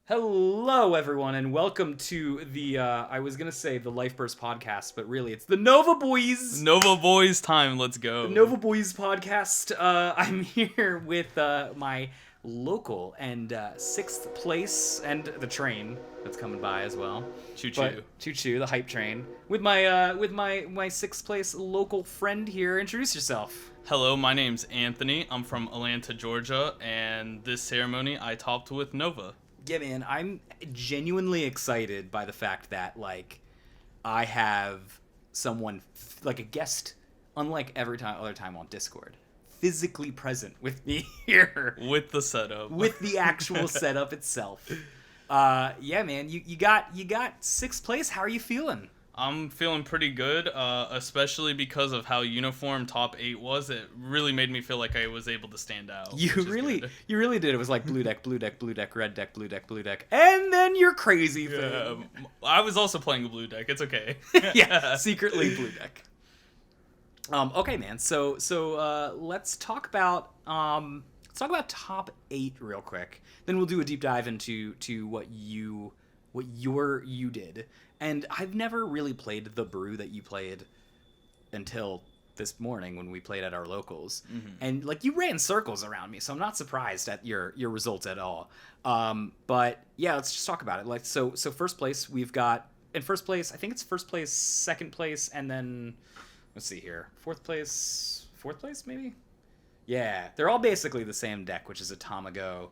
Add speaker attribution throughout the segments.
Speaker 1: Hello, everyone, and welcome to the, I was gonna say the Life Burst podcast, but really it's the Nova Boys!
Speaker 2: Nova Boys time, let's go.
Speaker 1: Nova Boys podcast. I'm here with my local and 6th place, and the train that's coming by as well.
Speaker 2: Choo-choo.
Speaker 1: Choo-choo, the hype train. With my 6th place local friend here. Introduce yourself.
Speaker 2: Hello, my name's Anthony. I'm from Atlanta, Georgia, and this ceremony I topped with Nova.
Speaker 1: Yeah, man, I'm genuinely excited by the fact that, like, I have someone, like a guest, unlike every other time on Discord, physically present with me here.
Speaker 2: With the setup.
Speaker 1: With the actual setup itself. Yeah, man, you got 6th place. How are you feeling?
Speaker 2: I'm feeling pretty good, especially because of how uniform top 8 was. It really made me feel like I was able to stand out.
Speaker 1: You really did. It was like blue deck, blue deck, blue deck, red deck, blue deck, blue deck, and then your crazy thing.
Speaker 2: I was also playing a blue deck. It's okay.
Speaker 1: Yeah, secretly blue deck. Okay, man. So let's talk about top 8 real quick. Then we'll do a deep dive into what you did. And I've never really played the brew that you played until this morning when we played at our locals. Mm-hmm. And like you ran circles around me, so I'm not surprised at your results at all. But yeah, let's just talk about it. Like so first place we've got in first place, I think it's first place, second place, and then let's see here. Fourth place maybe? Yeah, they're all basically the same deck, which is a Tamago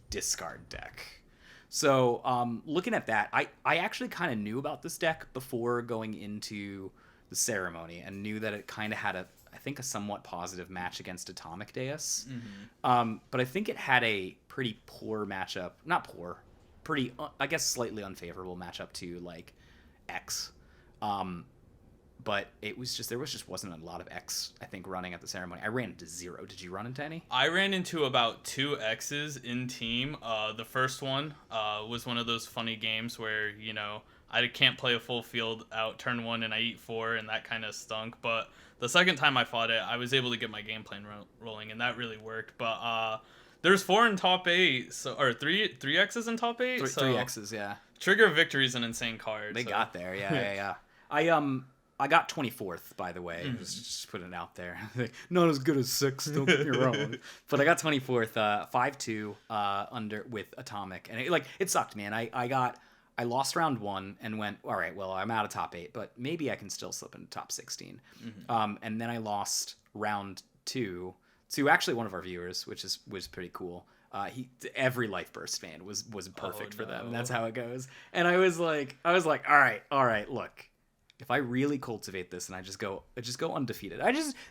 Speaker 1: discard deck. So, looking at that, I actually kind of knew about this deck before going into the ceremony and knew that it kind of had a somewhat positive match against Atomic Deus. Mm-hmm. But I think it had a pretty poor matchup. Not poor. Pretty, I guess, slightly unfavorable matchup to, like, X. But there wasn't a lot of X, I think, running at the ceremony. I ran into 0. Did you run into any?
Speaker 2: I ran into about 2 X's in team. The first one was one of those funny games where, you know, I can't play a full field out turn 1 and I eat 4, and that kind of stunk. But the second time I fought it, I was able to get my game plan rolling, and that really worked. But there's 4 in top 8, or 3 X's in top 8?
Speaker 1: Three X's, yeah.
Speaker 2: Trigger of Victory is an insane card.
Speaker 1: They got there, yeah. I got 24th, by the way. Just putting it out there. Not as good as 6, don't get me wrong. But I got 24th, 5-2 under with Atomic. And it sucked, man. I lost round 1 and went, all right, well, I'm out of top 8, but maybe I can still slip into top 16. Mm-hmm. And then I lost round 2 to actually one of our viewers, which was pretty cool. Every Life Burst fan was perfect for them. That's how it goes. And I was like, all right, look. If I really cultivate this and I just go undefeated,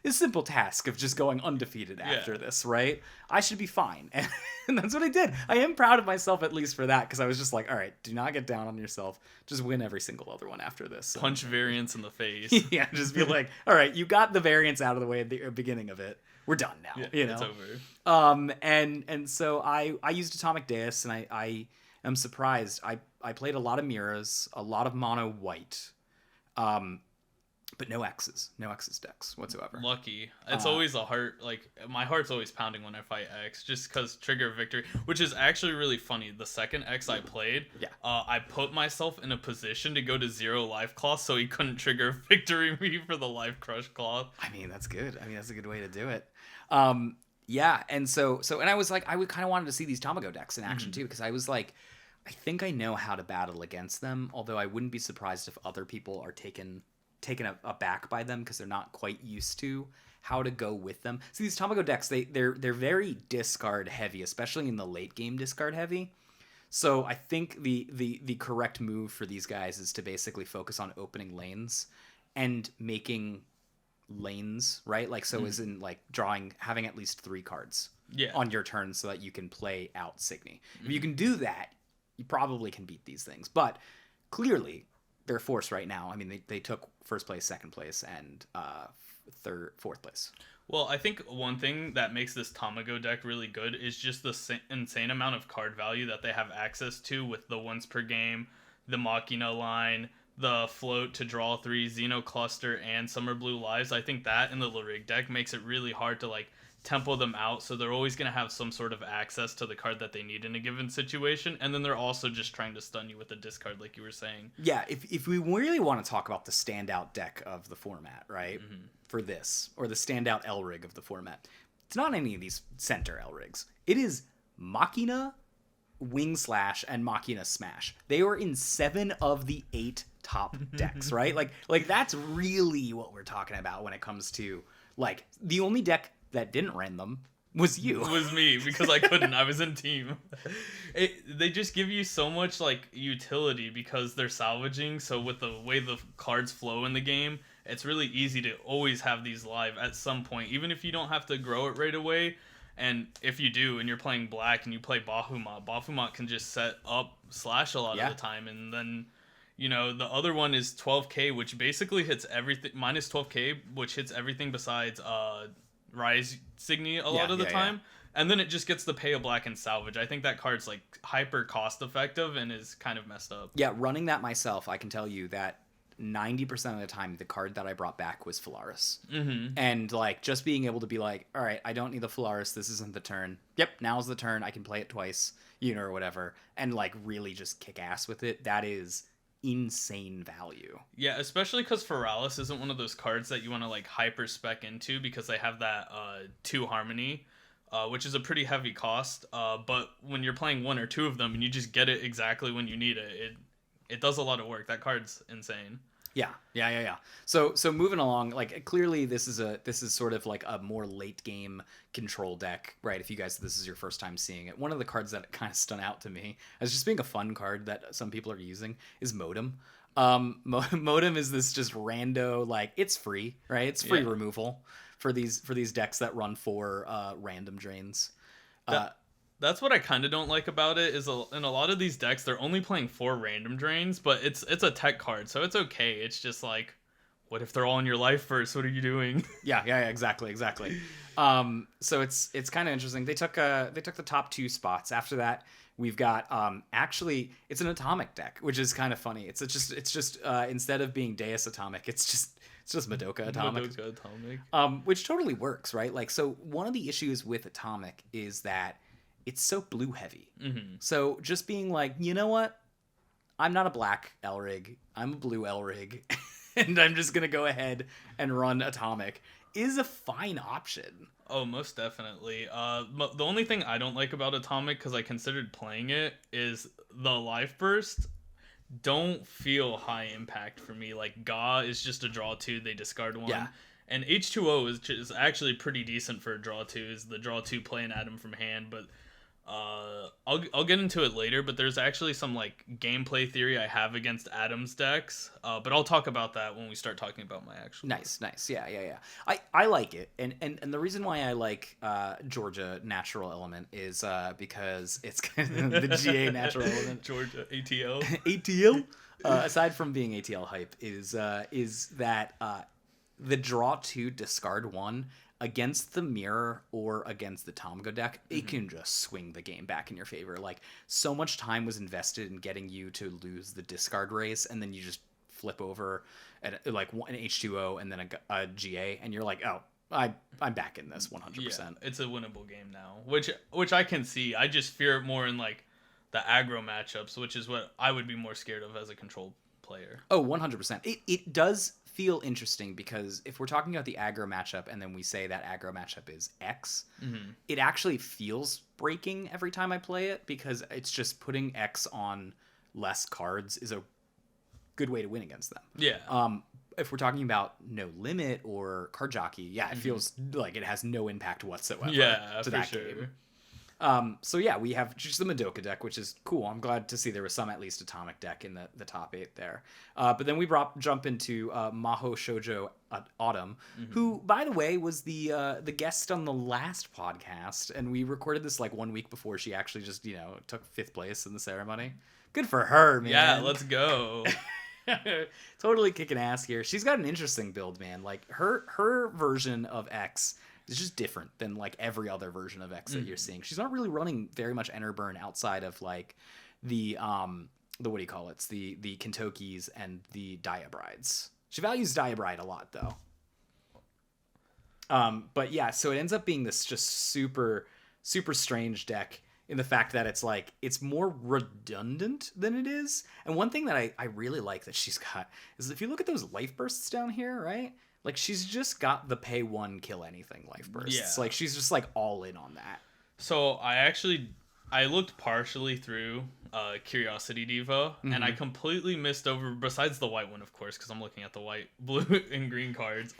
Speaker 1: this simple task of just going undefeated after this, right? I should be fine. And that's what I did. I am proud of myself at least for that, because I was just like, all right, do not get down on yourself. Just win every single other one after this.
Speaker 2: Punch variance in the face.
Speaker 1: Yeah, just be like, all right, you got the variance out of the way at the beginning of it. We're done now.
Speaker 2: Yeah, it's over.
Speaker 1: And so I used Atomic Deus, and I am surprised. I played a lot of Miras, a lot of mono white. But no X's decks whatsoever.
Speaker 2: Lucky. It's always a heart, like, my heart's always pounding when I fight X, just because Trigger of Victory, which is actually really funny. The second X I played, I put myself in a position to go to 0 life cloth so he couldn't trigger Victory me for the life crush cloth.
Speaker 1: I mean, that's good. That's a good way to do it. Yeah, and so and I was like, I would kind of wanted to see these Tamago decks in action too, because I was like, I think I know how to battle against them, although I wouldn't be surprised if other people are taken aback by them because they're not quite used to how to go with them. So these Tamago decks, they're very discard heavy, especially in the late game discard heavy. So I think the correct move for these guys is to basically focus on opening lanes and making lanes, right? Like, so as in like having at least 3 cards on your turn so that you can play out Signy. If you can do that, you probably can beat these things. But clearly, they're forced right now. I mean, they took first place, second place, and fourth place.
Speaker 2: Well, I think one thing that makes this Tamago deck really good is just the insane amount of card value that they have access to with the once per game, the Machina line, the float to draw 3, Xeno Cluster, and Summer Blue Lives. I think that in the Lyric deck makes it really hard to, like, tempo them out, so they're always going to have some sort of access to the card that they need in a given situation, and then they're also just trying to stun you with a discard, like you were saying.
Speaker 1: Yeah, if we really want to talk about the standout deck of the format, right, for this, or the standout Elrig of the format, it's not any of these center Elrigs. It is Machina, Wing Slash, and Machina Smash. They are in 7 of the 8 top decks, right? Like that's really what we're talking about when it comes to, like, the only deck that didn't run them was you.
Speaker 2: It was me, because I couldn't. I was in team. They just give you so much, like, utility because they're salvaging. So with the way the cards flow in the game, it's really easy to always have these live at some point, even if you don't have to grow it right away. And if you do, and you're playing black and you play Bahamut can just set up Slash a lot of the time. And then, you know, the other one is 12k, which basically hits everything, minus 12k, which hits everything besides Rise Signy a lot of the time. And then it just gets to pay a black and salvage. I think that card's like hyper cost effective and is kind of messed up.
Speaker 1: Yeah, running that myself, I can tell you that 90% of the time the card that I brought back was Phalaris. And like just being able to be like, all right, I don't need the Phalaris, this isn't the turn. Yep, now's the turn, I can play it twice, you know, or whatever, and like really just kick ass with it. That is insane value.
Speaker 2: Yeah, especially because Phalaris isn't one of those cards that you want to like hyper spec into, because they have that 2 harmony, which is a pretty heavy cost. But when you're playing 1 or 2 of them and you just get it exactly when you need it, it does a lot of work. That card's insane.
Speaker 1: Yeah. So moving along, like clearly this is sort of like a more late game control deck, right? If you guys, this is your first time seeing it, one of the cards that kind of stood out to me as just being a fun card that some people are using is Modem. Modem is this just rando, like, it's free, right? It's free removal for these decks that run 4 random drains.
Speaker 2: That's what I kind of don't like about it, is in a lot of these decks, they're only playing 4 random drains, but it's a tech card, so it's okay. It's just like, what if they're all in your life first? What are you doing?
Speaker 1: Yeah, exactly. So it's kind of interesting. They took the top 2 spots. After that, we've got actually it's an Atomic deck, which is kind of funny. It's just instead of being Deus Atomic, it's just Madoka Atomic. Which totally works, right? Like, so one of the issues with Atomic is that it's so blue heavy. So just being like, you know what? I'm not a black Elrig. I'm a blue Elrig. And I'm just going to go ahead and run Atomic is a fine option.
Speaker 2: Oh, most definitely. The only thing I don't like about Atomic, because I considered playing it, is the life burst don't feel high impact for me. Like, Ga is just a draw 2, they discard 1. Yeah. And H2O is actually pretty decent for a draw 2, is the draw 2 play an Atom from hand, but I'll get into it later, but there's actually some like gameplay theory I have against Adam's decks, but I'll talk about that when we start talking about my actual
Speaker 1: nice yeah I like it, and the reason why I like Georgia Natural Element is because it's kind of the GA Natural Element.
Speaker 2: Georgia
Speaker 1: ATL aside from being ATL hype is that the draw 2 discard 1 against the Mirror or against the Tomgo deck, it can just swing the game back in your favor. Like, so much time was invested in getting you to lose the discard race, and then you just flip over at like an H2O and then a GA, and you're like, oh, I'm back in this 100%.
Speaker 2: Yeah, it's a winnable game now, which I can see. I just fear it more in like the aggro matchups, which is what I would be more scared of as a control player.
Speaker 1: Oh, 100%. It does feel interesting, because if we're talking about the aggro matchup and then we say that aggro matchup is X, it actually feels breaking every time I play it, because it's just putting X on less cards is a good way to win against them.
Speaker 2: Yeah.
Speaker 1: If we're talking about No Limit or Card Jockey, it feels like it has no impact whatsoever to that game. So yeah, we have just the Madoka deck, which is cool. I'm glad to see there was some at least Atomic deck in the top 8 there. But then we jump into Maho Shoujo Autumn, who, by the way, was the guest on the last podcast, and we recorded this like 1 week before she actually just, took 5th place in the ceremony. Good for her, man.
Speaker 2: Yeah, let's go.
Speaker 1: Totally kicking ass here. She's got an interesting build, man. Like her version of X is just different than like every other version of X that you're seeing. She's not really running very much Enerburn outside of like the what do you call it? The Kentokis and the Diabrides. She values Diabride a lot though. But yeah, so it ends up being this just super, super strange deck in the fact that it's like, it's more redundant than it is. And one thing that I really like that she's got is if you look at those life bursts down here, right? Like she's just got the pay one, kill anything life bursts.
Speaker 2: Yeah.
Speaker 1: Like she's just like all in on that.
Speaker 2: So I looked partially through Curiosity Diva, and I completely missed over, besides the white one, of course, because I'm looking at the white, blue, and green cards.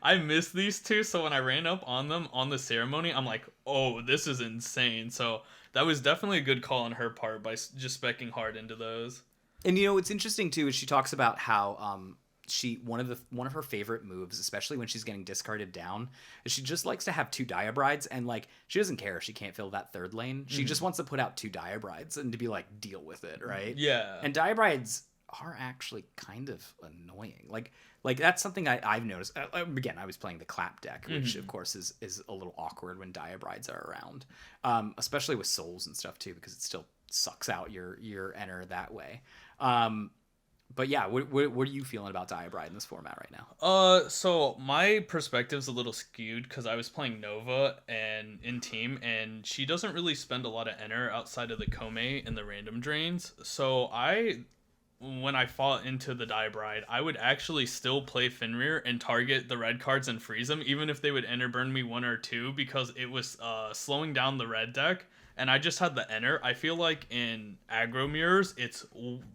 Speaker 2: I missed these two, so when I ran up on them on the ceremony, I'm like, oh, this is insane. So that was definitely a good call on her part by just speccing hard into those.
Speaker 1: And you know what's interesting too is she talks about how one of her favorite moves, especially when she's getting discarded down, is she just likes to have 2 Diabrides, and like she doesn't care if she can't fill that third lane. She just wants to put out 2 Diabrides and to be like, deal with it, right?
Speaker 2: Yeah.
Speaker 1: And Diabrides are actually kind of annoying. Like that's something I've noticed. Again, I was playing the clap deck, which of course is a little awkward when Diabrides are around, especially with souls and stuff too, because it still sucks out your enter that way. But yeah, what are you feeling about Diabride in this format right now?
Speaker 2: So my perspective's a little skewed because I was playing Nova and in team, and she doesn't really spend a lot of enter outside of the Kome and the random drains. So when I fought into the Diabride, I would actually still play Fenrir and target the red cards and freeze them, even if they would enter burn me 1 or 2, because it was slowing down the red deck. And I just had the enter. I feel like in aggro mirrors, it's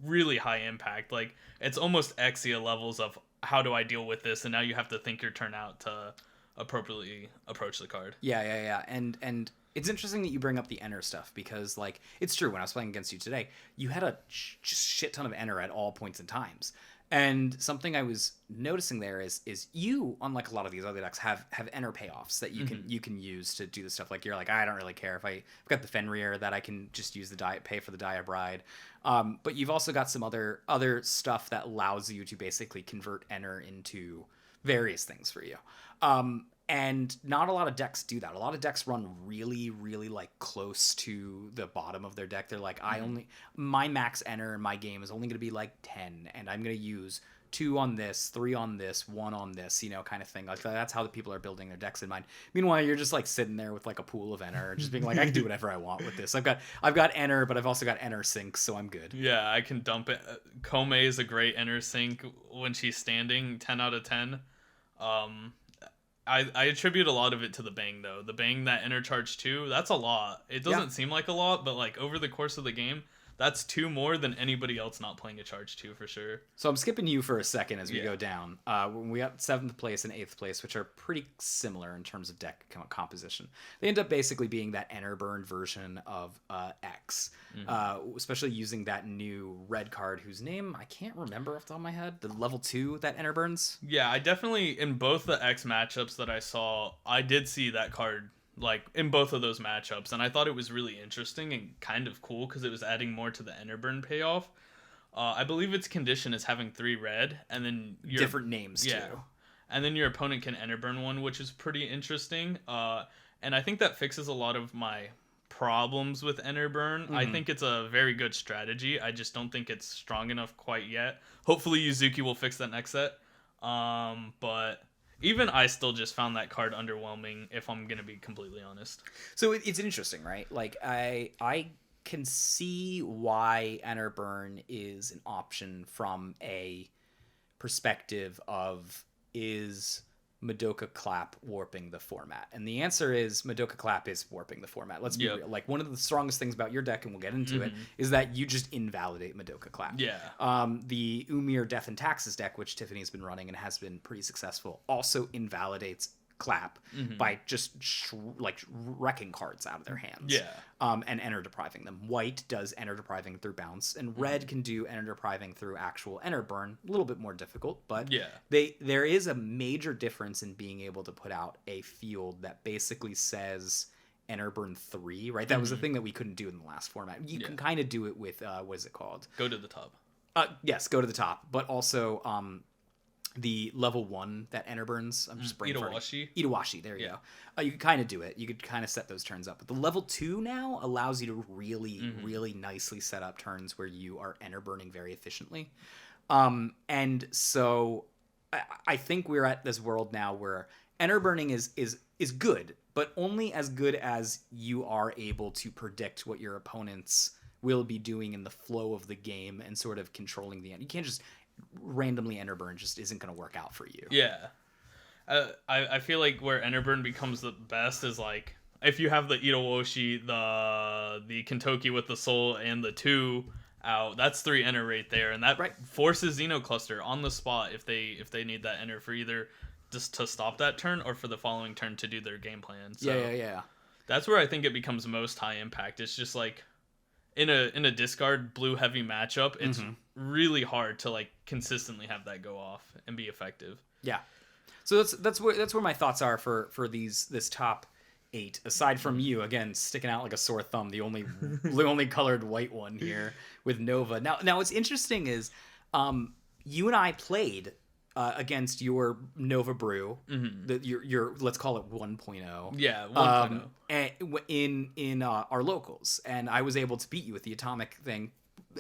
Speaker 2: really high impact. Like, it's almost Exia levels of how do I deal with this, and now you have to think your turn out to appropriately approach the card.
Speaker 1: Yeah. And it's interesting that you bring up the enter stuff, because like it's true, when I was playing against you today, you had a just shit ton of enter at all points in times. And something I was noticing there is you, unlike a lot of these other decks, have enter payoffs that you can use to do the stuff. Like you're like, I don't really care if I've got the Fenrir that I can just use the pay for the Diabride. But you've also got some other stuff that allows you to basically convert enter into various things for you. And not a lot of decks do that. A lot of decks run really, really like close to the bottom of their deck. They're like, my max enter in my game is only going to be like 10, and I'm going to use 2 on this, 3 on this, 1 on this, kind of thing. Like that's how the people are building their decks in mind. Meanwhile, you're just like sitting there with like a pool of enter, just being like, I can do whatever I want with this. I've got enter, but I've also got enter sync, so I'm good.
Speaker 2: Yeah, I can dump it. Kome is a great enter sync when she's standing, 10 out of 10. I attribute a lot of it to the bang, though. The bang that enter charge 2, that's a lot. It doesn't seem like a lot, but like over the course of the game, that's 2 more than anybody else not playing a charge 2 for sure.
Speaker 1: So I'm skipping you for a second as we go down. We got 7th place and 8th place, which are pretty similar in terms of deck composition. They end up basically being that Enerburn version of X, especially using that new red card whose name I can't remember off the top of my head. The level 2 that Enerburns.
Speaker 2: Yeah, I definitely, in both the X matchups that I saw, I did see that card like in both of those matchups, and I thought it was really interesting and kind of cool because it was adding more to the Enerburn payoff. I believe its condition is having 3 red, and then
Speaker 1: different names too.
Speaker 2: And then your opponent can Enerburn one, which is pretty interesting. And I think that fixes a lot of my problems with Enerburn. I think it's a very good strategy. I just don't think it's strong enough quite yet. Hopefully Yuzuki will fix that next set. But even I still just found that card underwhelming, if I'm going to be completely honest.
Speaker 1: So it's interesting, right? Like, I can see why Enerburn is an option from a perspective of, is Madoka Clap warping the format? And the answer is Madoka Clap is warping the format. Let's be real. Like, one of the strongest things about your deck, and we'll get into it, is that you just invalidate Madoka Clap.
Speaker 2: Yeah.
Speaker 1: The Umir Death and Taxes deck, which Tiffany's been running and has been pretty successful, also invalidates Clap by just wrecking cards out of their hands.
Speaker 2: Yeah.
Speaker 1: And enter depriving them. White does enter depriving through bounce, and red can do enter depriving through actual enter burn. A little bit more difficult, but there is a major difference in being able to put out a field that basically says Enerburn 3, right? That was the thing that we couldn't do in the last format. You can kind of do it with what is it called?
Speaker 2: Go to the top.
Speaker 1: Yes, go to the top, but also the level 1 that Enerburns, I'm just Itawashi, there you go. You could kind of do it. You could kind of set those turns up. But the level 2 now allows you to really, really nicely set up turns where you are Enerburning very efficiently. And so I think we're at this world now where Enerburning is good, but only as good as you are able to predict what your opponents will be doing in the flow of the game and sort of controlling the end. You can't just randomly Enerburn, just isn't going to work out for you.
Speaker 2: Yeah. I feel like where Enerburn becomes the best is like if you have the Itowoshi, the Kentoki with the soul, and the 2 out, that's 3 enter right there, and that forces Xenocluster on the spot if they need that enter for either just to stop that turn or for the following turn to do their game plan. So
Speaker 1: Yeah.
Speaker 2: That's where I think it becomes most high impact. It's just like in a discard blue heavy matchup, it's really hard to like consistently have that go off and be effective.
Speaker 1: Yeah. So that's where my thoughts are for this top 8. Aside from you, again, sticking out like a sore thumb, the only colored white one here with Nova. Now what's interesting is you and I played against your Nova Brew, your let's call it 1.0.
Speaker 2: Yeah, 1.0.
Speaker 1: In our locals, and I was able to beat you with the atomic thing,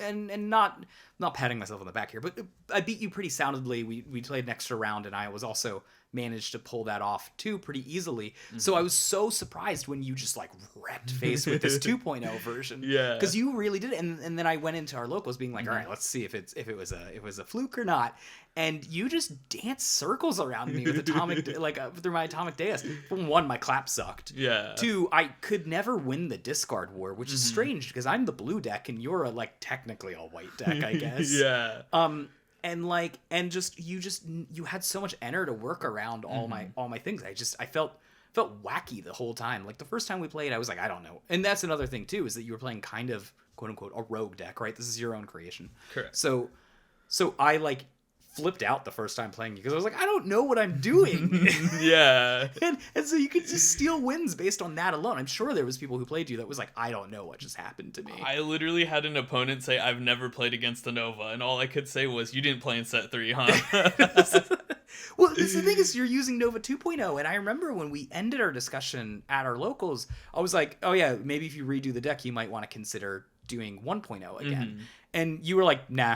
Speaker 1: and not patting myself on the back here, but I beat you pretty soundly. We played an extra round, and I was also managed to pull that off too pretty easily. So I was so surprised when you just like wrecked face with this 2.0 version.
Speaker 2: Yeah,
Speaker 1: because you really did it. And then I went into our locals being like, all right, let's see if it was a fluke or not. And you just danced circles around me with atomic through my atomic deus. From 1, my clap sucked.
Speaker 2: Yeah.
Speaker 1: 2, I could never win the discard war, which is strange because I'm the blue deck and you're technically a white deck, I guess.
Speaker 2: Yeah.
Speaker 1: You had so much enter to work around all my things. I felt wacky the whole time. Like the first time we played, I was like, I don't know. And that's another thing too, is that you were playing kind of quote unquote a rogue deck, right? This is your own creation.
Speaker 2: Correct.
Speaker 1: So I flipped out the first time playing you because I was like, I don't know what I'm doing.
Speaker 2: Yeah.
Speaker 1: and so you could just steal wins based on that alone. I'm sure there was people who played you that was like, I don't know what just happened to me.
Speaker 2: I literally had an opponent say, I've never played against the Nova, and all I could say was, you didn't play in set 3, huh?
Speaker 1: Well, the thing is, you're using Nova 2.0, and I remember when we ended our discussion at our locals, I was like, oh yeah, maybe if you redo the deck, you might want to consider doing 1.0 again. And you were like, nah,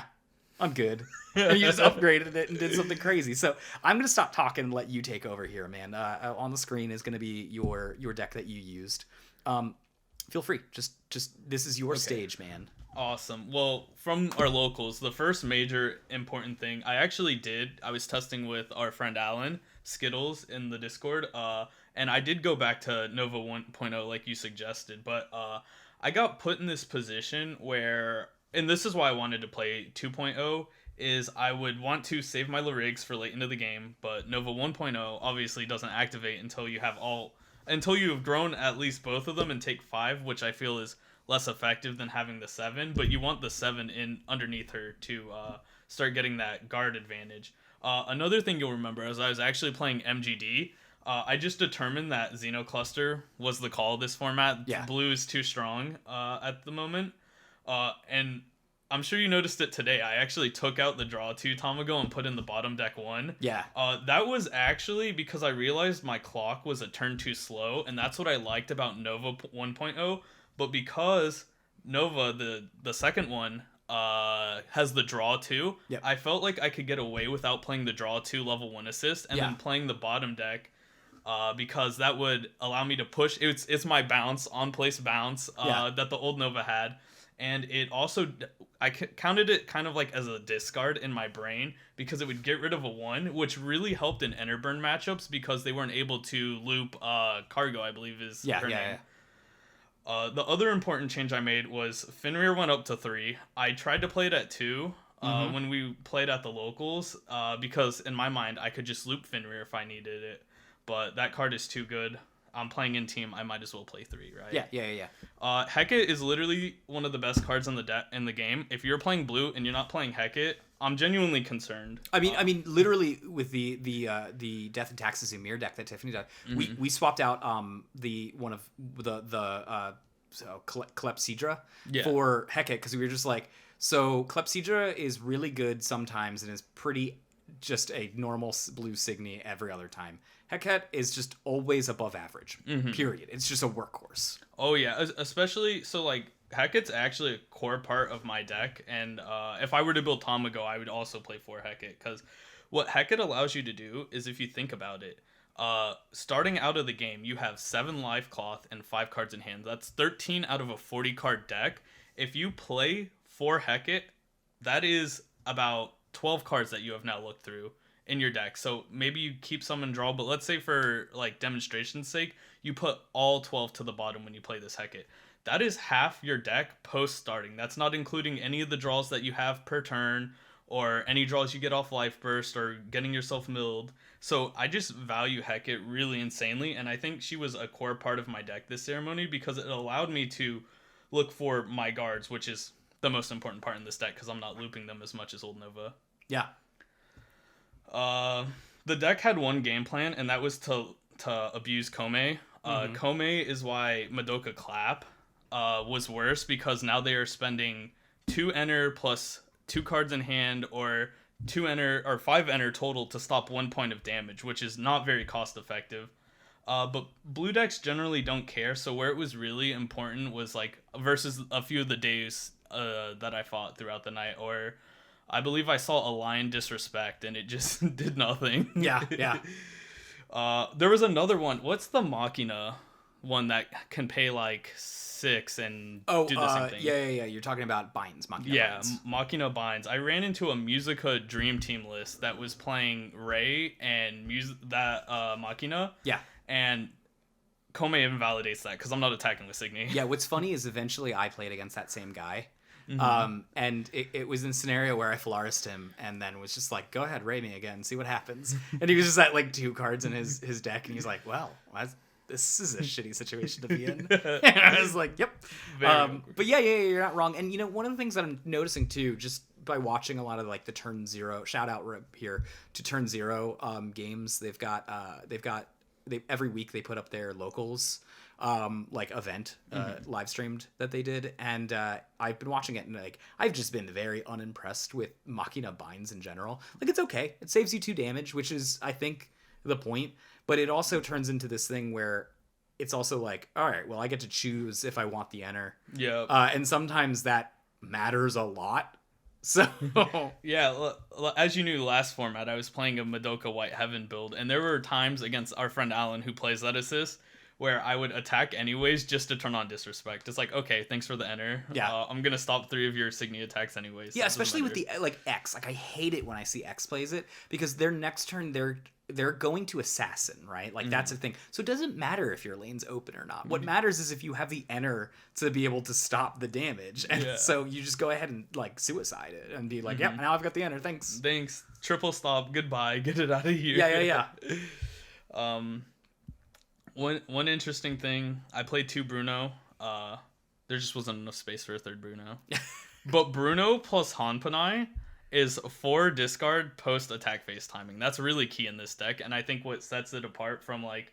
Speaker 1: I'm good. And you just upgraded it and did something crazy. So I'm going to stop talking and let you take over here, man. On the screen is going to be your deck that you used. Feel free. Just this is your stage, man.
Speaker 2: Awesome. Well, from our locals, the first major important thing I was testing with our friend Alan Skittles in the Discord, and I did go back to Nova 1.0 like you suggested, but I got put in this position where, and this is why I wanted to play 2.0, is I would want to save my Lyrigs for late into the game, but Nova 1.0 obviously doesn't activate until you've grown at least both of them and take 5, which I feel is less effective than having the 7, but you want the 7 in underneath her to start getting that guard advantage. Another thing you'll remember, as I was actually playing MGD, I just determined that Xenocluster was the call of this format.
Speaker 1: Yeah.
Speaker 2: Blue is too strong at the moment. And I'm sure you noticed it today. I actually took out the draw 2 Tamago and put in the bottom deck 1.
Speaker 1: Yeah.
Speaker 2: That was actually because I realized my clock was a turn too slow, and that's what I liked about Nova 1.0. But because Nova, the second one, has the draw 2,
Speaker 1: yep.
Speaker 2: I felt like I could get away without playing the draw 2 level 1 assist and then playing the bottom deck. Because that would allow me to push. It's my bounce, on place bounce that the old Nova had. And it also, I counted it kind of like as a discard in my brain because it would get rid of a 1, which really helped in Enerburn matchups because they weren't able to loop Cargo, I believe is her name. The other important change I made was Fenrir went up to 3. I tried to play it at 2 when we played at the locals because in my mind I could just loop Fenrir if I needed it. But that card is too good. I'm playing in team. I might as well play 3, right?
Speaker 1: Yeah.
Speaker 2: Hecate is literally one of the best cards in the game. If you're playing blue and you're not playing Hecate, I'm genuinely concerned.
Speaker 1: I mean, literally with the Death and Taxes Ymir deck that Tiffany did, we swapped out the one of the Clepsydra for Hecate because we were just like, so Clepsydra is really good sometimes and is pretty just a normal blue Signy every other time. Hecate is just always above average, period. It's just a workhorse.
Speaker 2: Oh, yeah. Especially, so, like, Hecate's actually a core part of my deck, and if I were to build Tamago, I would also play for Hecate, because what Hecate allows you to do is, if you think about it, Starting out of the game, you have 7 life cloth and 5 cards in hand. That's 13 out of a 40 card deck. If you play 4 Hecate, that is about 12 cards that you have now looked through in your deck. So maybe you keep some in draw, but let's say for like demonstration's sake, you put all 12 to the bottom when you play this Hecate. That is half your deck post starting. That's not including any of the draws that you have per turn or any draws you get off Life Burst or getting yourself milled. So I just value Hecate really insanely, and I think she was a core part of my deck this ceremony because it allowed me to look for my guards, which is the most important part in this deck because I'm not looping them as much as Old Nova.
Speaker 1: Yeah.
Speaker 2: The deck had one game plan, and that was to abuse Kome. Kome is why Madoka Clap was worse because now they are spending 2 enter plus 2 cards in hand or 2 enter or 5 enter total to stop 1 point of damage, which is not very cost effective. But blue decks generally don't care, so where it was really important was like versus a few of the days that I fought throughout the night, or I believe I saw a Lion Disrespect and it just did nothing.
Speaker 1: Yeah.
Speaker 2: There was another one. What's the Machina one that can pay like 6 and do the same thing?
Speaker 1: Yeah. You're talking about binds, Machina binds.
Speaker 2: Machina binds. I ran into a Musica Dream Team list that was playing Ray and Machina.
Speaker 1: Yeah.
Speaker 2: And Kome invalidates that because I'm not attacking with Signy.
Speaker 1: Yeah, what's funny is eventually I played against that same guy. And it was in a scenario where I Flarised him and then was just like, go ahead, Ray me again, see what happens. And he was just at like 2 cards in his deck and he's like, well, this is a shitty situation to be in. And I was like, yep. But yeah, you're not wrong. And one of the things that I'm noticing too, just by watching a lot of like the Turn Zero, shout out here to Turn Zero games, they've got every week they put up their locals like event live streamed that they did, and I've been watching it and like I've just been very unimpressed with Machina binds in general. Like it's okay, it saves you 2 damage, which is I think the point, but it also turns into this thing where it's also like, all right, well I get to choose if I want the enter.
Speaker 2: Yeah.
Speaker 1: And sometimes that matters a lot. So
Speaker 2: yeah, as you knew last format, I was playing a Madoka White Heaven build, and there were times against our friend Alan who plays that assist where I would attack anyways just to turn on Disrespect. It's like, okay, thanks for the enter.
Speaker 1: Yeah.
Speaker 2: I'm gonna stop 3 of your Signy attacks anyways.
Speaker 1: Yeah, especially with the like X. Like I hate it when I see X plays it because their next turn they're going to assassin, right? Like that's the thing. So it doesn't matter if your lane's open or not. What matters is if you have the enter to be able to stop the damage. And so you just go ahead and like suicide it and be like, yep, now I've got the enter. Thanks.
Speaker 2: Triple stop. Goodbye. Get it out of here.
Speaker 1: Yeah.
Speaker 2: One interesting thing, I played 2 Bruno. There just wasn't enough space for a 3rd Bruno. But Bruno plus Hanpanai is 4 discard post attack phase timing. That's really key in this deck, and I think what sets it apart from like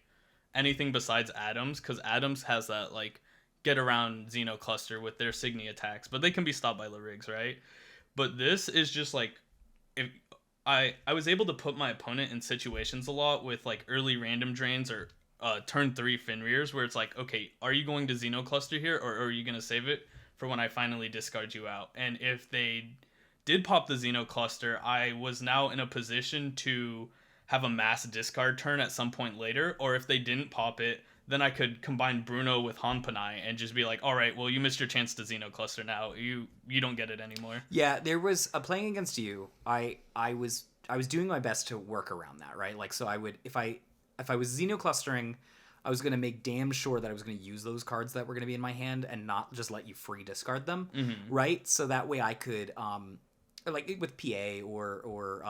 Speaker 2: anything besides Adams, because Adams has that like get around Xeno cluster with their Signy attacks, but they can be stopped by Lariggs, right? But this is just like, if I was able to put my opponent in situations a lot with like early random drains or turn 3 Fenrir's where it's like, okay, are you going to Xeno cluster here, or are you going to save it for when I finally discard you out? And if they did pop the Xeno cluster, I was now in a position to have a mass discard turn at some point later, or if they didn't pop it, then I could combine Bruno with Hanpanai and just be like, all right, well, you missed your chance to Xeno cluster now. You don't get it anymore.
Speaker 1: Yeah, there was playing against you. I was doing my best to work around that, right? Like, so I would, if I was Xeno clustering, I was going to make damn sure that I was going to use those cards that were going to be in my hand and not just let you free discard them, right? So that way I could, like with PA or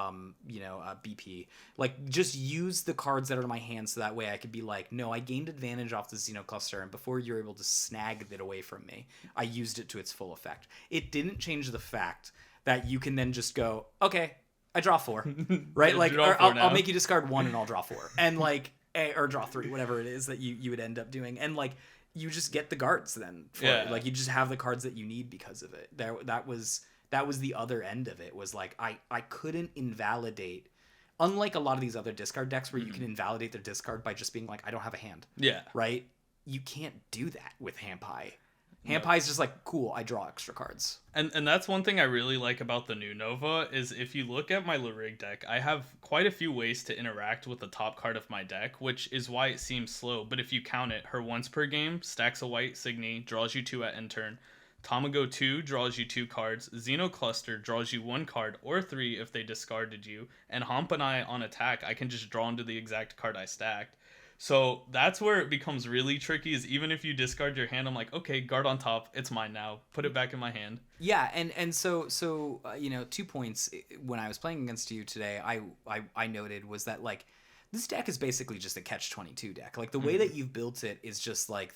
Speaker 1: BP, like just use the cards that are in my hand so that way I could be like, no, I gained advantage off the Xeno cluster, and before you're able to snag it away from me, I used it to its full effect. It didn't change the fact that you can then just go, okay, I draw 4, right? Like, or I'll make you discard 1 and I'll draw 4, and like, or draw 3, whatever it is that you would end up doing, and like you just get the guards then. Like you just have the cards that you need because of it. That was the other end of it, was like I couldn't invalidate, unlike a lot of these other discard decks where you can invalidate their discard by just being like, I don't have a hand.
Speaker 2: Yeah.
Speaker 1: Right? You can't do that with Hampai. Hand Pie is just like, cool, I draw extra cards.
Speaker 2: And that's one thing I really like about the new Nova is if you look at my Lyric deck, I have quite a few ways to interact with the top card of my deck, which is why it seems slow. But if you count it, her once per game stacks a white Signy, draws you 2 at end turn. Tamago 2 draws you 2 cards. Xenocluster draws you 1 card or 3 if they discarded you. And Hampanai on attack, I can just draw into the exact card I stacked. So that's where it becomes really tricky is even if you discard your hand, I'm like, okay, guard on top, it's mine now. Put it back in my hand.
Speaker 1: Yeah, and so 2 points when I was playing against you today, I noted was that like this deck is basically just a catch-22 deck. Like the way that you've built it is just like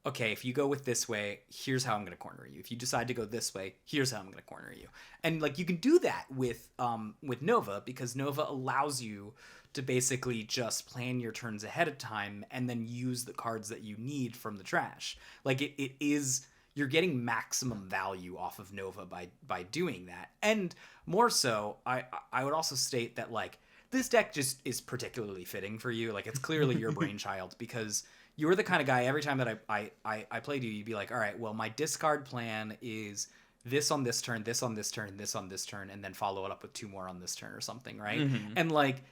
Speaker 1: okay, if you go with this way, here's how I'm going to corner you. If you decide to go this way, here's how I'm going to corner you. And like you can do that with Nova because Nova allows you to basically just plan your turns ahead of time and then use the cards that you need from the trash. Like it is, you're getting maximum value off of Nova by doing that. And more so, I would also state that like this deck just is particularly fitting for you. Like it's clearly your brainchild because you're the kind of guy every time that I played you, you'd be like, all right, well, my discard plan is this on this turn, this on this turn, this on this turn, and then follow it up with 2 more on this turn or something, right? Mm-hmm. And like,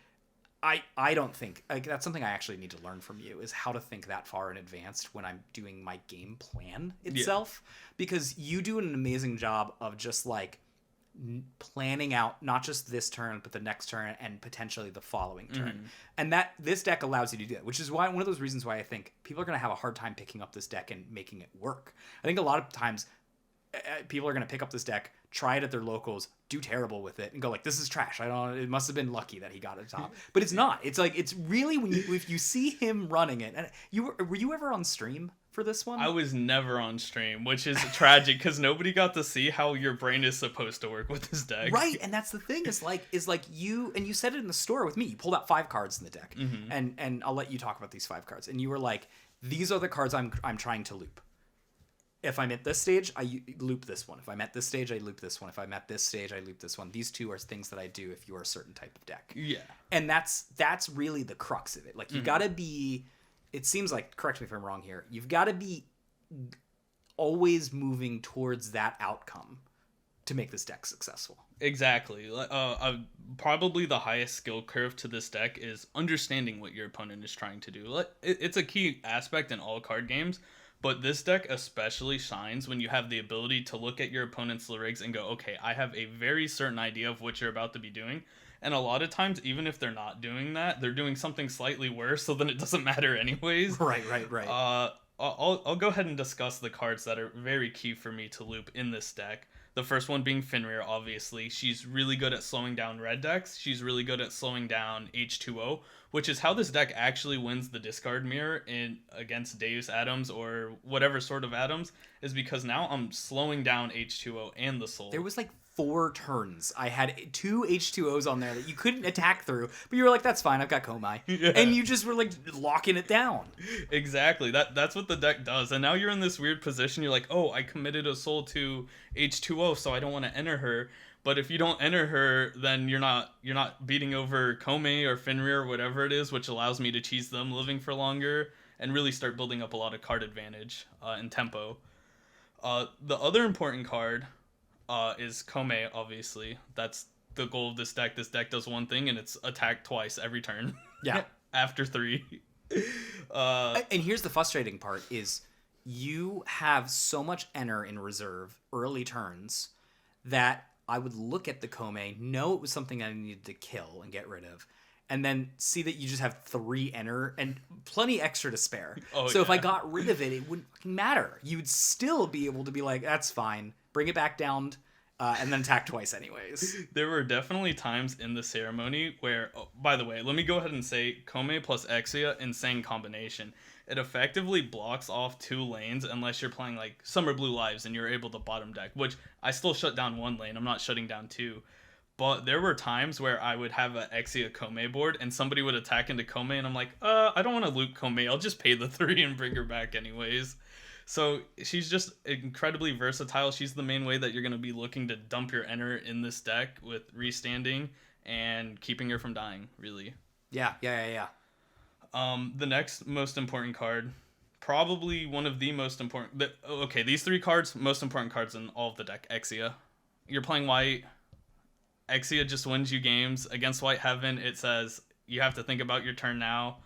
Speaker 1: I don't think like that's something I actually need to learn from you is how to think that far in advance when I'm doing my game plan itself, because you do an amazing job of just like planning out not just this turn but the next turn and potentially the following turn. And that this deck allows you to do that, which is why one of those reasons why I think people are going to have a hard time picking up this deck and making it work. I think a lot of times people are going to pick up this deck, try it at their locals, do terrible with it, and go like, "This is trash. I don't. It must have been lucky that he got it top." But it's not. It's like it's really if you see him running it. And were you ever on stream for this one?
Speaker 2: I was never on stream, which is tragic because nobody got to see how your brain is supposed to work with this deck.
Speaker 1: Right, and that's the thing is like you said it in the store with me. You pulled out 5 cards in the deck, and I'll let you talk about these 5 cards. And you were like, "These are the cards I'm trying to loop. If I'm at this stage, I loop this one. If I'm at this stage, I loop this one. If I'm at this stage, I loop this one. These 2 are things that I do if you're a certain type of deck."
Speaker 2: Yeah.
Speaker 1: And that's really the crux of it. Like, you gotta be... It seems like, correct me if I'm wrong here, you've got to be always moving towards that outcome to make this deck successful.
Speaker 2: Exactly. Probably the highest skill curve to this deck is understanding what your opponent is trying to do. It's a key aspect in all card games. But this deck especially shines when you have the ability to look at your opponent's lyrics and go, okay, I have a very certain idea of what you're about to be doing. And a lot of times, even if they're not doing that, they're doing something slightly worse, so then it doesn't matter anyways.
Speaker 1: Right.
Speaker 2: I'll go ahead and discuss the cards that are very key for me to loop in this deck. The first one being Fenrir, obviously. She's really good at slowing down red decks. She's really good at slowing down H2O, which is how this deck actually wins the discard mirror against Deus Atoms or whatever sort of atoms, is because now I'm slowing down H2O and the soul.
Speaker 1: There was like 4 turns. I had 2 H2Os on there that you couldn't attack through, but you were like, that's fine, I've got Komai. Yeah. And you just were like locking it down.
Speaker 2: Exactly. That's what the deck does. And now you're in this weird position. You're like, oh, I committed a soul to H2O, so I don't want to enter her. But if you don't enter her, then you're not beating over Komei or Fenrir or whatever it is, which allows me to cheese them living for longer and really start building up a lot of card advantage and tempo. The other important card is Komei, obviously. That's the goal of this deck. This deck does one thing, and it's attack twice every turn.
Speaker 1: Yeah.
Speaker 2: After 3.
Speaker 1: And here's the frustrating part is you have so much enter in reserve early turns that I would look at the Komei, know it was something I needed to kill and get rid of, and then see that you just have 3 enter and plenty extra to spare. So if I got rid of it, it wouldn't fucking matter. You'd still be able to be like, that's fine, bring it back down, and then attack twice anyways.
Speaker 2: There were definitely times in the ceremony where, by the way, let me go ahead and say Komei plus Exia, insane combination. It effectively blocks off 2 lanes unless you're playing like Summer Blue Lives and you're able to bottom deck, which I still shut down 1 lane. I'm not shutting down 2. But there were times where I would have an Exia Komei board and somebody would attack into Komei and I'm like, I don't want to loop Komei. I'll just pay the 3 and bring her back anyways. So she's just incredibly versatile. She's the main way that you're going to be looking to dump your enter in this deck with restanding and keeping her from dying, really.
Speaker 1: Yeah.
Speaker 2: The next most important card, probably one of the most important. Okay, these 3 cards, most important cards in all of the deck. Exia. You're playing white. Exia just wins you games. Against White Heaven, it says you have to think about your turn now.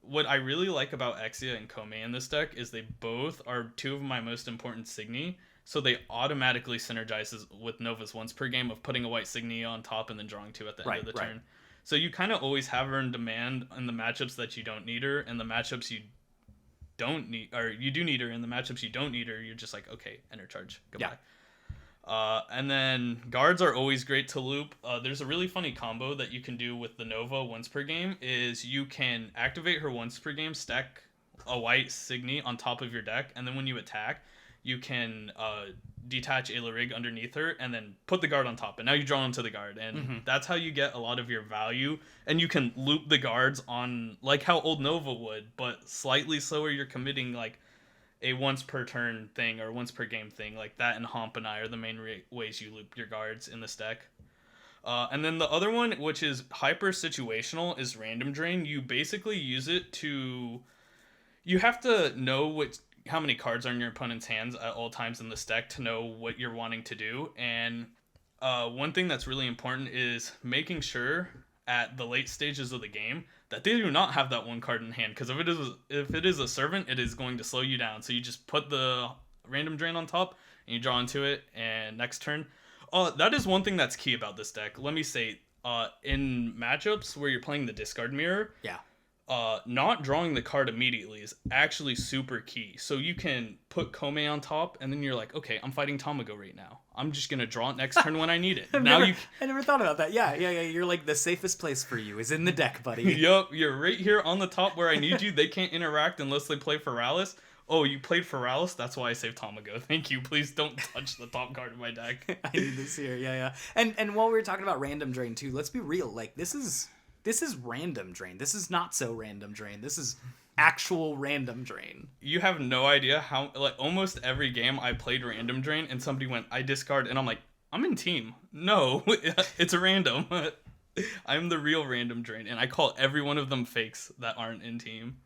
Speaker 2: What I really like about Exia and Kome in this deck is they both are 2 of my most important Signy. So they automatically synergizes with Nova's once per game of putting a white Signy on top and then drawing 2 at the end of the turn. So you kind of always have her in demand in the matchups that you don't need her, and the matchups you don't need, or you do need her in the matchups you don't need her, you're just like, okay, enter charge, goodbye. And then guards are always great to loop. There's a really funny combo that you can do with the Nova once per game is you can activate her once per game, stack a white Signy on top of your deck, and then when you attack, you can detach Ayla Rig underneath her and then put the guard on top. And now you draw into the guard. And that's how you get a lot of your value. And you can loop the guards on like how old Nova would, but slightly slower. You're committing like a once per turn thing or once per game thing. Like that and Homp and I are the main ways you loop your guards in this deck. And then the other one, which is hyper situational, is Random Drain. You basically use it to... You have to know how many cards are in your opponent's hands at all times in this deck to know what you're wanting to do. And one thing that's really important is making sure at the late stages of the game that they do not have that one card in hand. Because if it is a Servant, it is going to slow you down. So you just put the Random Drain on top and you draw into it. And next turn... that is one thing that's key about this deck. Let me say, in matchups where you're playing the discard mirror...
Speaker 1: Yeah.
Speaker 2: Not drawing the card immediately is actually super key. So you can put Kome on top, and then you're like, okay, I'm fighting Tamago right now. I'm just gonna draw it next turn when I need it. I
Speaker 1: never thought about that. Yeah. You're like, the safest place for you is in the deck, buddy.
Speaker 2: Yup, you're right here on the top where I need you. They can't interact unless they play Feralis. Oh, you played Feralis? That's why I saved Tamago. Thank you. Please don't touch the top card of my deck.
Speaker 1: I need this here. Yeah. And while we were talking about Random Drain too, let's be real. Like, this is Random Drain. This is not so Random Drain. This is actual Random Drain.
Speaker 2: You have no idea how, like, almost every game I played Random Drain and somebody went, I discard, and I'm like, I'm in team. No, it's a random. I'm the real Random Drain, and I call every one of them fakes that aren't in team.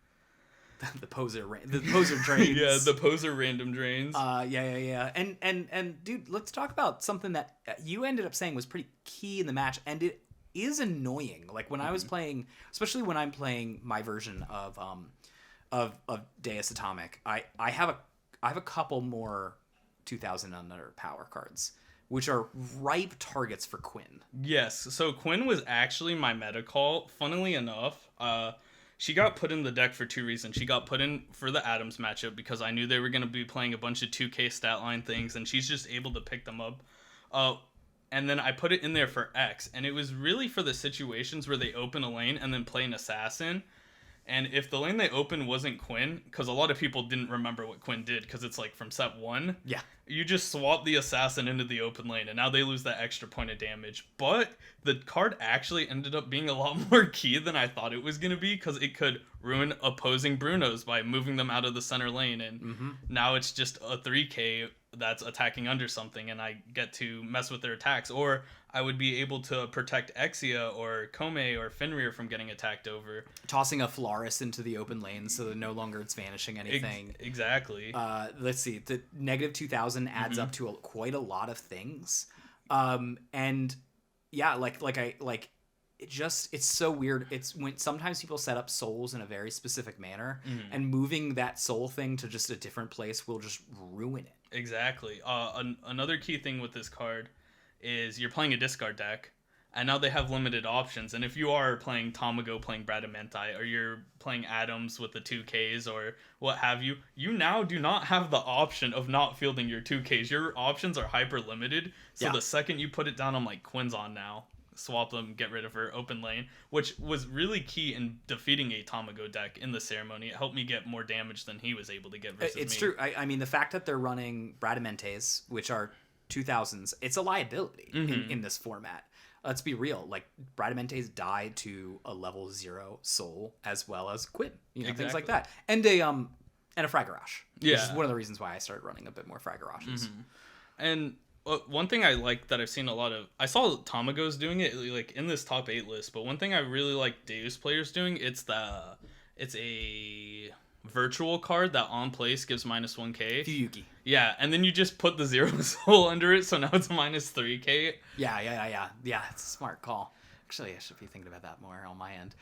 Speaker 1: The poser drains.
Speaker 2: Yeah, the poser Random Drains.
Speaker 1: Yeah. And dude, let's talk about something that you ended up saying was pretty key in the match, and it is annoying. Like when I was playing, especially when I'm playing my version of Deus Atomic, I have a couple more 2000 and under power cards, which are ripe targets for Quinn.
Speaker 2: Yes, so Quinn was actually my meta call. Funnily enough, she got put in the deck for 2 reasons. She got put in for the Adams matchup because I knew they were going to be playing a bunch of 2K stat line things, and she's just able to pick them up. And then I put it in there for X, and it was really for the situations where they open a lane and then play an assassin. And if the lane they opened wasn't Quinn, because a lot of people didn't remember what Quinn did, because it's like from set 1.
Speaker 1: Yeah.
Speaker 2: You just swap the assassin into the open lane, and now they lose that extra point of damage. But the card actually ended up being a lot more key than I thought it was going to be, because it could ruin opposing Brunos by moving them out of the center lane. And now it's just a 3K that's attacking under something, and I get to mess with their attacks. Or I would be able to protect Exia or Kome or Fenrir from getting attacked over.
Speaker 1: Tossing a Florist into the open lane so that no longer it's vanishing anything.
Speaker 2: Exactly.
Speaker 1: Let's see. The negative 2000 adds up to quite a lot of things. And yeah, it's so weird. It's when sometimes people set up souls in a very specific manner, and moving that soul thing to just a different place will just ruin it.
Speaker 2: Exactly. Another key thing with this card is you're playing a discard deck, and now they have limited options. And if you are playing Tamago, playing Bradamenti, or you're playing Adams with the 2Ks or what have you, you now do not have the option of not fielding your 2Ks. Your options are hyper limited. So the second you put it down, I'm like, Quinn's on now. Swap them, get rid of her, open lane, which was really key in defeating a Tamago deck in the ceremony. It helped me get more damage than he was able to get versus me.
Speaker 1: It's true. I mean, the fact that they're running Bradamentes, which are 2000s, it's a liability in this format. Let's be real. Like, Bradamentes die to a level 0 soul as well as Quinn. Things like that. And a Fragarash.
Speaker 2: Yeah.
Speaker 1: Which is one of the reasons why I started running a bit more Fragarashes.
Speaker 2: And one thing I like that I've seen a lot of... I saw Tamagos doing it like in this top 8 list, but one thing I really like Deus players doing, it's a... virtual card that on place gives minus 1k.
Speaker 1: Fuyuki.
Speaker 2: Yeah, and then you just put the 0 soul under it, so now it's a minus 3k.
Speaker 1: Yeah. It's a smart call. Actually, I should be thinking about that more on my end.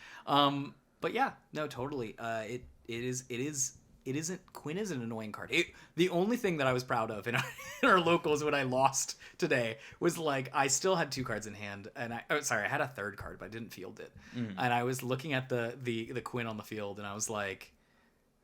Speaker 1: But yeah, no, totally. It isn't. Quinn is an annoying card. The only thing that I was proud of in our locals when I lost today was like I still had 2 cards in hand, and I had a 3rd card, but I didn't field it. And I was looking at the Quinn on the field, and I was like,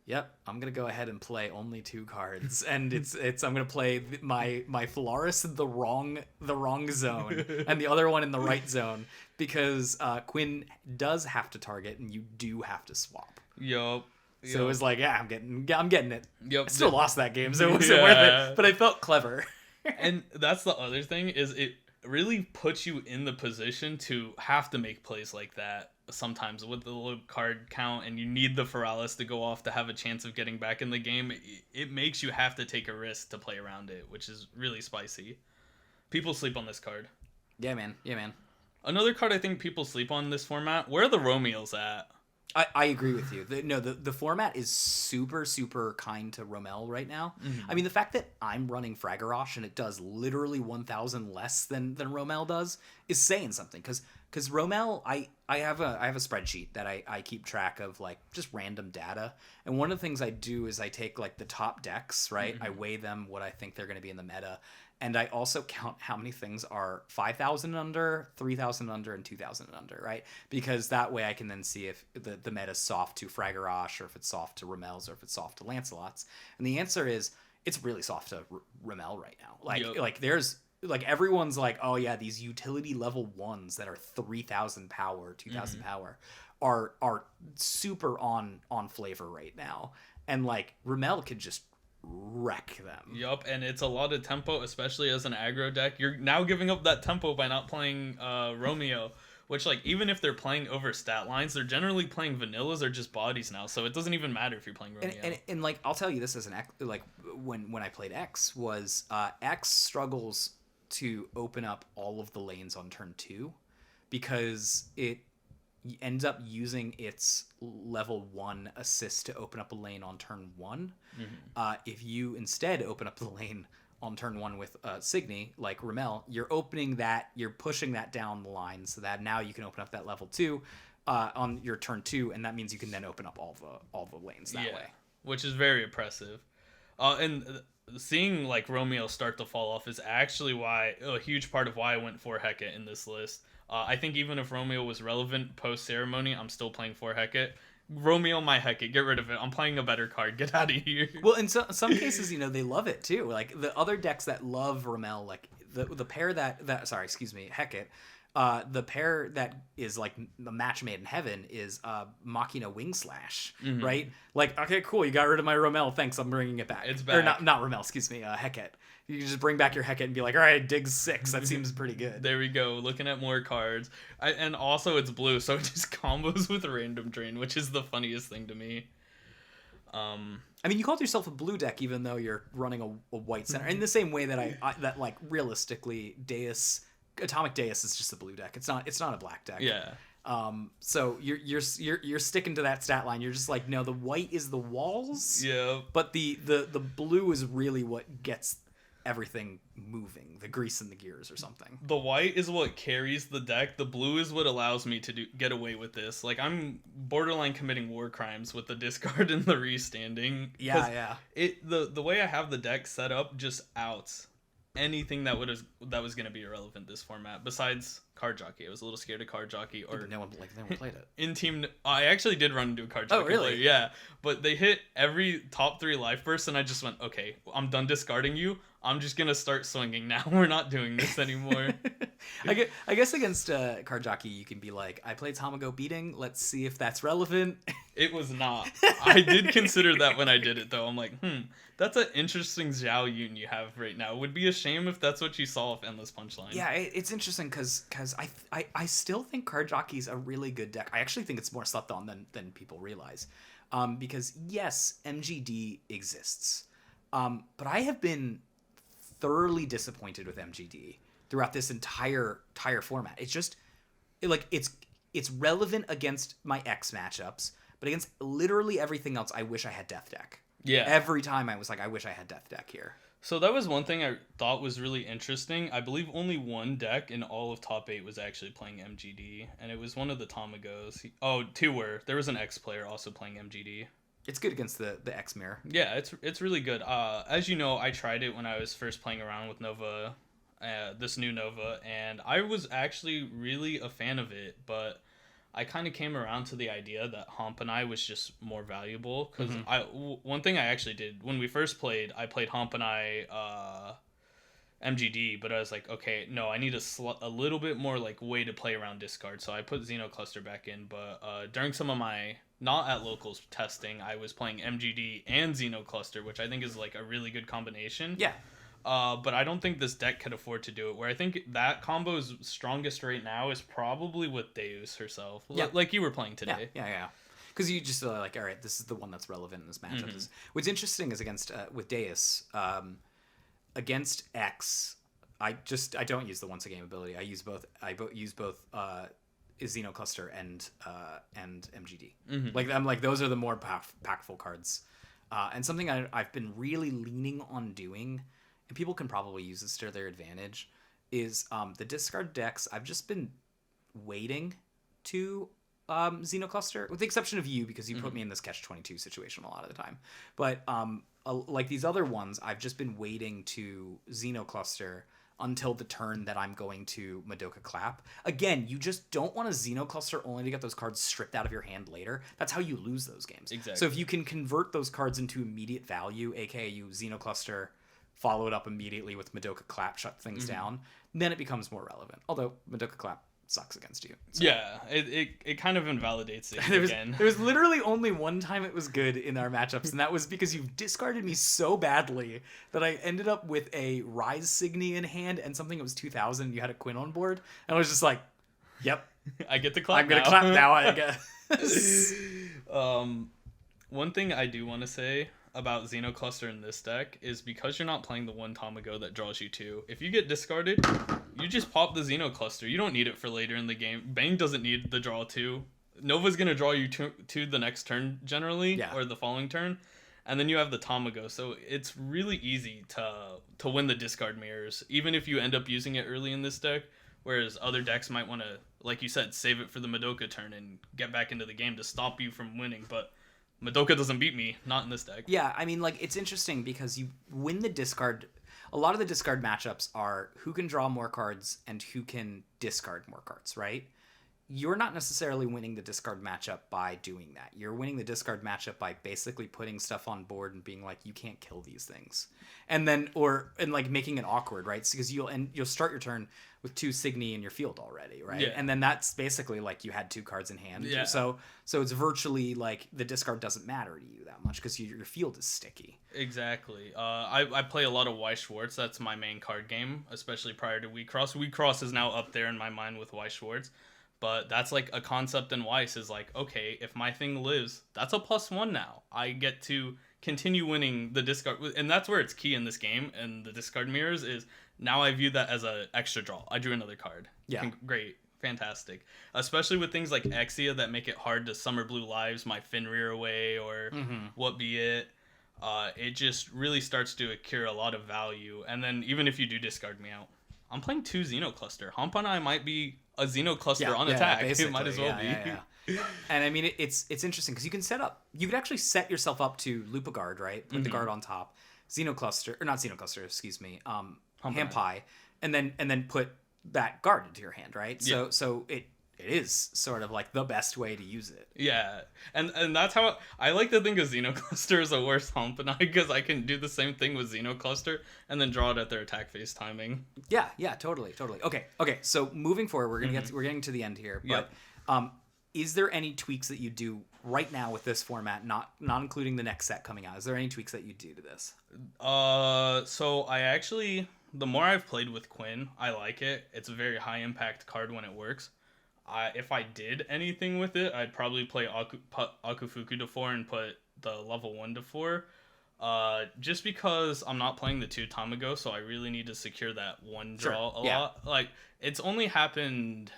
Speaker 1: yep, I'm gonna go ahead and play only 2 cards, and I'm gonna play my Phalaris in the wrong zone and the other one in the right zone, because Quinn does have to target and you do have to swap.
Speaker 2: Yup.
Speaker 1: So it was like, yeah, I'm getting it.
Speaker 2: Yep.
Speaker 1: I still lost that game, so it wasn't worth it. But I felt clever.
Speaker 2: And that's the other thing, is it really puts you in the position to have to make plays like that sometimes with the low card count, and you need the Phalaris to go off to have a chance of getting back in the game. It makes you have to take a risk to play around it, which is really spicy. People sleep on this card.
Speaker 1: Yeah, man.
Speaker 2: Another card I think people sleep on in this format, where are the Romeos at?
Speaker 1: I agree with you. The format is super, super kind to Romel right now. I mean, the fact that I'm running Fragarosh and it does literally 1,000 less than Romel does is saying something. Because Romel, I have a spreadsheet that I keep track of, like, just random data. And one of the things I do is I take, like, the top decks, right? I weigh them, what I think they're going to be in the meta. And I also count how many things are 5,000 under, 3,000 under, and 2,000 under, right? Because that way I can then see if the meta's soft to Fragarosh, or if it's soft to Romel's, or if it's soft to Lancelot's. And the answer is, it's really soft to Romel right now. Like there's, like, everyone's like, oh yeah, these utility level 1s that are 3,000 power, 2,000 power are super on flavor right now. And, like, Romel could just wreck them.
Speaker 2: Yup, and it's a lot of tempo, especially as an aggro deck. You're now giving up that tempo by not playing Romeo, which, like, even if they're playing over stat lines, they're generally playing vanillas or just bodies now, so it doesn't even matter if you're playing Romeo.
Speaker 1: And like, I'll tell you this as an X, like, when I played X, was X struggles to open up all of the lanes on turn 2, because it ends up using its level 1 assist to open up a lane on turn 1. If you instead open up the lane on turn 1 with Signy, like Romel, you're pushing that down the line, so that now you can open up that level 2 on your turn 2, and that means you can then open up all the lanes that way.
Speaker 2: Which is very oppressive. And seeing, like, Romeo start to fall off is actually a huge part of why I went for Hecate in this list. I think even if Romeo was relevant post-ceremony, I'm still playing for Hecate. Romeo, my Hecate, get rid of it. I'm playing a better card. Get out of here.
Speaker 1: Well, in some cases, they love it too. Like, the other decks that love Romel, like the pair Hecate, the pair that is like the match made in heaven is Machina Wing Slash, right? Like, okay, cool, you got rid of my Romel, thanks, I'm bringing it back.
Speaker 2: It's back.
Speaker 1: Or not Romel, excuse me, Hecate. You can just bring back your Hecate and be like, all right, dig 6. That seems pretty good.
Speaker 2: There we go. Looking at more cards. And also it's blue, so it just combos with Random Drain, which is the funniest thing to me.
Speaker 1: I mean, you called yourself a blue deck even though you're running a white center. In the same way that that, like, realistically, Atomic Deus is just a blue deck. It's not a black deck.
Speaker 2: Yeah.
Speaker 1: So you're sticking to that stat line. You're just like, no, the white is the walls.
Speaker 2: Yeah.
Speaker 1: But the blue is really what gets everything moving, the grease in the gears or something.
Speaker 2: The white is what carries the deck. The blue is what allows me to get away with this. Like, I'm borderline committing war crimes with the discard and the restanding.
Speaker 1: Yeah.
Speaker 2: The way I have the deck set up just outs anything that was going to be irrelevant this format besides Card Jockey. I was a little scared of Card Jockey. Or
Speaker 1: no one played it.
Speaker 2: In team, I actually did run into a Card Jockey.
Speaker 1: Oh, really?
Speaker 2: Player, yeah, but they hit every top 3 life bursts, and I just went, okay, I'm done discarding you. I'm just gonna start swinging now. We're not doing this anymore.
Speaker 1: I guess against Card Jockey, you can be like, I played Tamago Beating. Let's see if that's relevant.
Speaker 2: It was not. I did consider that when I did it, though. I'm like, that's an interesting Zhao Yun you have right now. It would be a shame if that's what you saw with Endless Punchline.
Speaker 1: Yeah, it's interesting because I still think Card Jockey's a really good deck. I actually think it's more slept on than people realize. Because, yes, MGD exists. But I have been thoroughly disappointed with MGD throughout this entire format. It's just, it's relevant against my X matchups, But against literally everything else, I wish I had Death Deck.
Speaker 2: Yeah.
Speaker 1: Every time I was like, I wish I had Death Deck here.
Speaker 2: So that was one thing I thought was really interesting. I believe only one deck in all of top 8 was actually playing MGD, and it was one of the Tamagos. Oh, 2 were. There was an X player also playing MGD.
Speaker 1: It's good against the X mirror.
Speaker 2: Yeah, it's really good. As you know, I tried it when I was first playing around with Nova, this new Nova, and I was actually really a fan of it, but I kind of came around to the idea that Hampanai was just more valuable, because one thing I actually did when we first played, I played Hampanai MGD, but I was like, okay, no, I need a little bit more like way to play around discard, so I put Xenocluster back in. But during some of my not at locals testing, I was playing MGD and Xenocluster, which I think is like a really good combination.
Speaker 1: Yeah.
Speaker 2: But I don't think this deck could afford to do it. Where I think that combo's strongest right now is probably with Deus herself. Yeah. Like you were playing today.
Speaker 1: Yeah. Because you just like, all right, this is the one that's relevant in this matchup. What's interesting is against with Deus, against X, I don't use the once a game ability. I use both. Use both Xenocluster and MGD. Like I'm like, those are the more impactful cards. And something I've been really leaning on doing, and people can probably use this to their advantage, is the discard decks. I've just been waiting to Xenocluster, with the exception of you, because you put me in this catch-22 situation a lot of the time. But like these other ones, I've just been waiting to Xenocluster until the turn that I'm going to Madoka Clap. Again, you just don't want a Xenocluster only to get those cards stripped out of your hand later. That's how you lose those games.
Speaker 2: Exactly.
Speaker 1: So if you can convert those cards into immediate value, aka you Xenocluster, follow it up immediately with Madoka Clap, shut things down, then it becomes more relevant. Although Madoka Clap sucks against you. So.
Speaker 2: Yeah, it kind of invalidates it again.
Speaker 1: There was literally only one time it was good in our matchups, and that was because you discarded me so badly that I ended up with a Rise Signy in hand and something that was 2000, and you had a Quinn on board, and I was just like, yep.
Speaker 2: I get the clap.
Speaker 1: I'm going to clap now, I guess.
Speaker 2: One thing I do want to say about Xenocluster in this deck is, because you're not playing the one Tamago that draws you 2, if you get discarded, you just pop the Xenocluster. You don't need it for later in the game. Bang doesn't need the draw 2. Nova's going to draw you to the next turn generally, or the following turn, and then you have the Tamago. So it's really easy to win the discard mirrors, even if you end up using it early in this deck, whereas other decks might want to, like you said, save it for the Madoka turn and get back into the game to stop you from winning. But Madoka doesn't beat me, not in this deck.
Speaker 1: Yeah, I mean, like, it's interesting because you win the discard. A lot of the discard matchups are who can draw more cards and who can discard more cards, right? You're not necessarily winning the discard matchup by doing that. You're winning the discard matchup by basically putting stuff on board and being like, you can't kill these things. And then, and like making it awkward, right? Because you'll start your turn with 2 Signy in your field already, right?
Speaker 2: Yeah.
Speaker 1: And then that's basically like you had 2 cards in hand.
Speaker 2: Yeah.
Speaker 1: So it's virtually like the discard doesn't matter to you that much because your field is sticky.
Speaker 2: Exactly. I play a lot of Weiss Schwartz. That's my main card game, especially prior to Wixoss. Wixoss is now up there in my mind with Weiss Schwartz. But that's like a concept in Weiss is like, okay, if my thing lives, that's a +1 now. I get to continue winning the discard. And that's where it's key in this game. And the discard mirrors is now I view that as an extra draw. I drew another card.
Speaker 1: Yeah.
Speaker 2: Great. Fantastic. Especially with things like Exia that make it hard to Summer Blue Lives my Fenrir away or what be it. It just really starts to accrue a lot of value. And then even if you do discard me out, I'm playing 2 Xenocluster. Hampanai might be a Xenocluster on attack. It might as well be.
Speaker 1: Yeah. And I mean, it's interesting because you could actually set yourself up to loop a guard, right? Put the guard on top, Xenocluster, or not Xenocluster, excuse me, Hampai, and then put that guard into your hand, right? So it is sort of like the best way to use it.
Speaker 2: Yeah, and that's how I like to think of Xenocluster as a worse Hampanai, because I can do the same thing with Xenocluster and then draw it at their attack phase timing.
Speaker 1: Yeah, totally. Okay. So moving forward, we're getting to the end here. But is there any tweaks that you do right now with this format, not including the next set coming out? Is there any tweaks that you do to this?
Speaker 2: So I actually, the more I've played with Quinn, I like it. It's a very high impact card when it works. If I did anything with it, I'd probably play Akufuku to 4 and put the level 1 to 4. Just because I'm not playing the 2 Tamago, so I really need to secure that 1 draw a lot. Like, it's only happened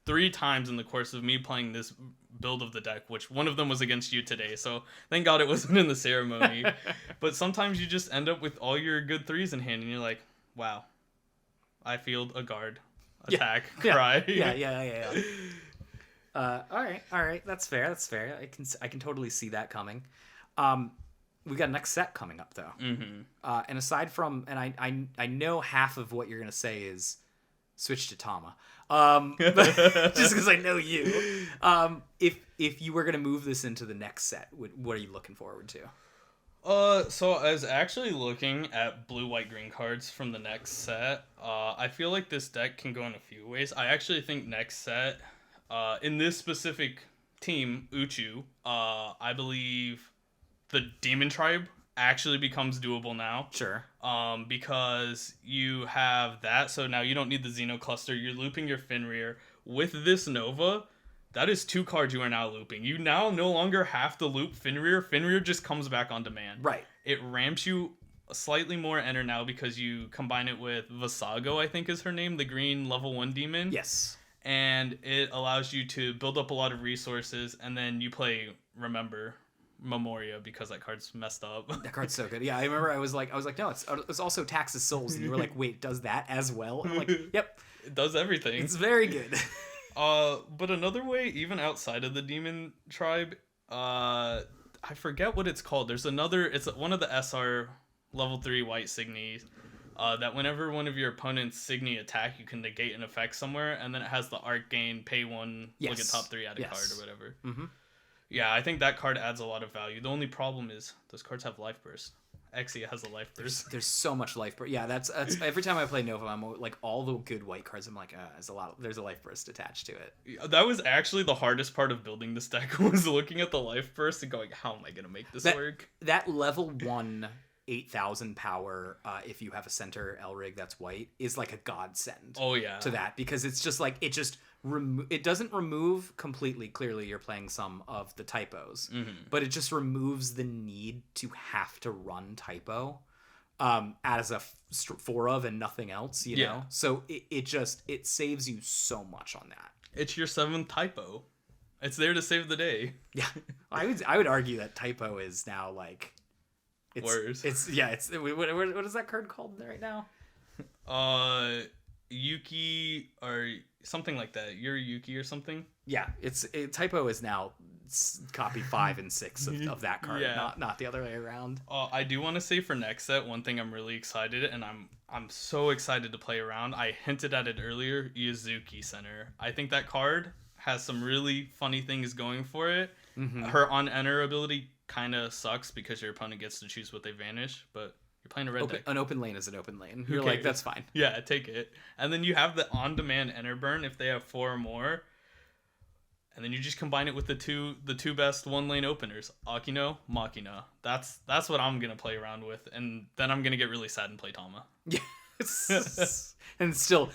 Speaker 2: 3 times in the course of me playing this build of the deck, which one of them was against you today, so thank God it wasn't in the ceremony. But sometimes you just end up with all your good 3s in hand, and you're like, wow, I field a guard, attack, cry.
Speaker 1: Yeah. All right. That's fair. I can totally see that coming. We got next set coming up though.
Speaker 2: Mm-hmm.
Speaker 1: And aside from, and I know half of what you're gonna say is switch to Tama. Just because I know you. If you were gonna move this into the next set, what are you looking forward to?
Speaker 2: So I was actually looking at blue, white, green cards from the next set. I feel like this deck can go in a few ways. I actually think next set, in this specific team, Uchu, I believe the Demon Tribe actually becomes doable now.
Speaker 1: Sure.
Speaker 2: Because you have that, so now you don't need the Xeno Cluster. You're looping your Fenrir. With this Nova, that is 2 cards you are now looping. You now no longer have to loop Fenrir. Fenrir just comes back on demand.
Speaker 1: Right.
Speaker 2: It ramps you slightly more enter now because you combine it with Visago, I think is her name, the green level 1 demon.
Speaker 1: Yes.
Speaker 2: And it allows you to build up a lot of resources, and then you play Memoria because that card's messed up.
Speaker 1: That card's so good. Yeah, I remember I was like, no, it's also Taxes Souls, and you were like, wait, does that as well? And I'm like, yep,
Speaker 2: it does everything.
Speaker 1: It's very good.
Speaker 2: But another way, even outside of the Demon Tribe, I forget what it's called. There's another. It's one of the SR level 3 white Signies. That whenever one of your opponent's Signy attack, you can negate an effect somewhere, and then it has the Arc Gain, pay 1, look at top 3, add a card or whatever. Mm-hmm. Yeah, I think that card adds a lot of value. The only problem is those cards have Life Burst. Exia has a Life Burst.
Speaker 1: There's so much Life Burst. Yeah, that's every time I play Nova, I'm like all the good white cards. I'm like, there's a Life Burst attached to it.
Speaker 2: That was actually the hardest part of building this deck was looking at the Life Burst and going, how am I gonna make this work?
Speaker 1: That level 1 8,000 power, if you have a center Elrig that's white, is like a godsend.
Speaker 2: Oh yeah.
Speaker 1: To that, because it's just like it doesn't remove completely. Clearly, you're playing some of the typos, but it just removes the need to have to run typo as a 4 of and nothing else. You know, so it saves you so much on that.
Speaker 2: It's your 7th typo. It's there to save the day.
Speaker 1: Yeah, I would argue that typo is now like.
Speaker 2: Worse.
Speaker 1: What is that card called right now?
Speaker 2: Yuki or something like that. You're Yuki or something.
Speaker 1: Yeah, typo is now copy 5 and 6 of that card, not the other way around.
Speaker 2: I do want to say for next set, one thing I'm really excited, and I'm so excited to play around. I hinted at it earlier. Yuzuki Center. I think that card has some really funny things going for it. Mm-hmm. Her on enter ability kind of sucks because your opponent gets to choose what they vanish, but you're playing a red deck.
Speaker 1: An open lane is an open lane. You're like, that's fine.
Speaker 2: Yeah, take it. And then you have the on-demand Enerburn if they have 4 or more. And then you just combine it with the two best 1-lane openers, Akino, Makina. That's what I'm going to play around with, and then I'm going to get really sad and play Tama.
Speaker 1: Yes. and still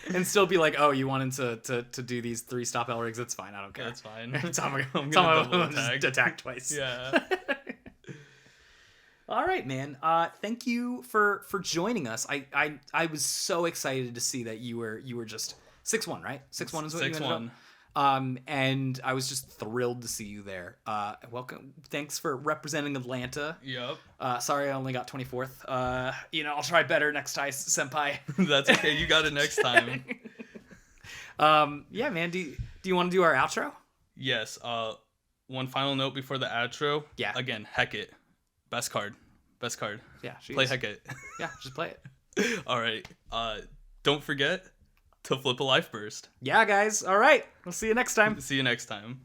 Speaker 1: be like, oh, you wanted to do these 3-stop Elrigs? That's fine. I don't care.
Speaker 2: That's fine.
Speaker 1: Tama just attack twice.
Speaker 2: Yeah.
Speaker 1: All right, man. Thank you for joining us. I was so excited to see that you were just 6-1, right? 6-1 is what you ended up. And I was just thrilled to see you there. Welcome. Thanks for representing Atlanta.
Speaker 2: Yep.
Speaker 1: Sorry I only got 24th. I'll try better next time, senpai.
Speaker 2: That's okay. You got it next time.
Speaker 1: Yeah, man. Do you want to do our outro?
Speaker 2: Yes. One final note before the outro.
Speaker 1: Yeah.
Speaker 2: Again, Hecate. Best card.
Speaker 1: Yeah.
Speaker 2: Play Hecate.
Speaker 1: Yeah, just play it.
Speaker 2: All right. Don't forget to flip a Life Burst.
Speaker 1: Yeah, guys. All right. We'll see you next time.
Speaker 2: See you next time.